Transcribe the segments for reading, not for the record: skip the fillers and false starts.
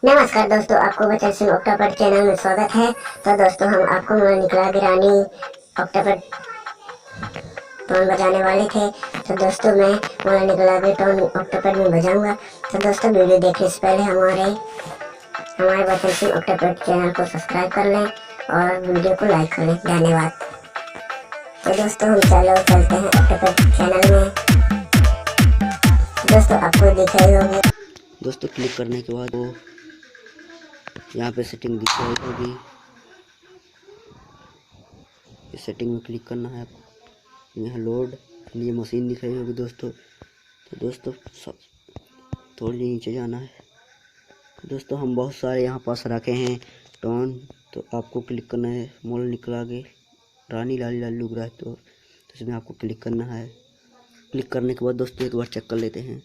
नमस्कार दोस्तों, आपको बचन सिंह ऑक्टापेड चैनल में स्वागत है। तो दोस्तों, हम आपको मोला निकला के रानी ऑक्टापेड टोन बजाने वाले थे। तो दोस्तों, मैं मोला निकला के टोन ऑक्टापेड में बजाऊंगा। तो दोस्तों, वीडियो देखने से पहले हमारे बचन सिंह ऑक्टापेड चैनल को सब्सक्राइब कर लें और वीडियो को लाइक कर लें। धन्यवाद। तो दोस्तों, हम चलते हैं ऑक्टापेड चैनल में। दोस्तों, आपको दिख रही होगी। दोस्तों, क्लिक करने के बाद वो यहाँ पे सेटिंग दिख रही होगी। इस सेटिंग में क्लिक करना है आपको। यहाँ लोड ये मशीन दिख रही होगी दोस्तों। तो दोस्तों, सब थोड़ी नीचे जाना है। दोस्तों, हम बहुत सारे यहाँ पास रखे हैं टोन। तो आपको क्लिक करना है मोला निकला के रानी लाली लाली लुक रहा है तो इसमें आपको क्लिक करना है। क्लिक करने के बाद दोस्तों एक बार चेक कर लेते हैं।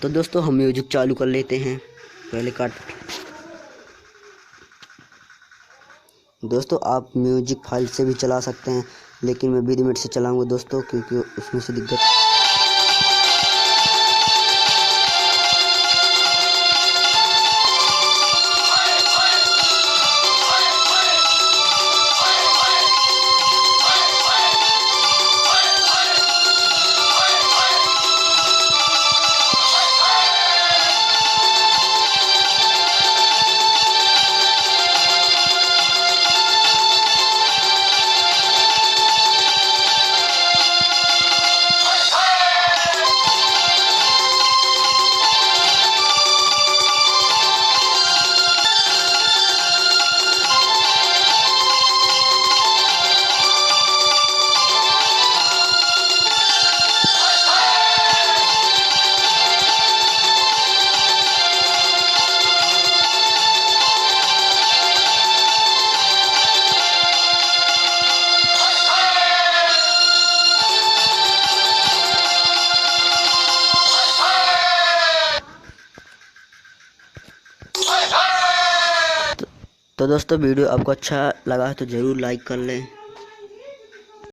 तो दोस्तों, हम म्यूजिक चालू कर लेते हैं। पहले काट दोस्तों, आप म्यूजिक फाइल से भी चला सकते हैं, लेकिन मैं विद से चलाऊंगा दोस्तों, क्योंकि उसमें से दिक्कत। तो दोस्तों, वीडियो आपको अच्छा लगा है तो ज़रूर लाइक कर लें।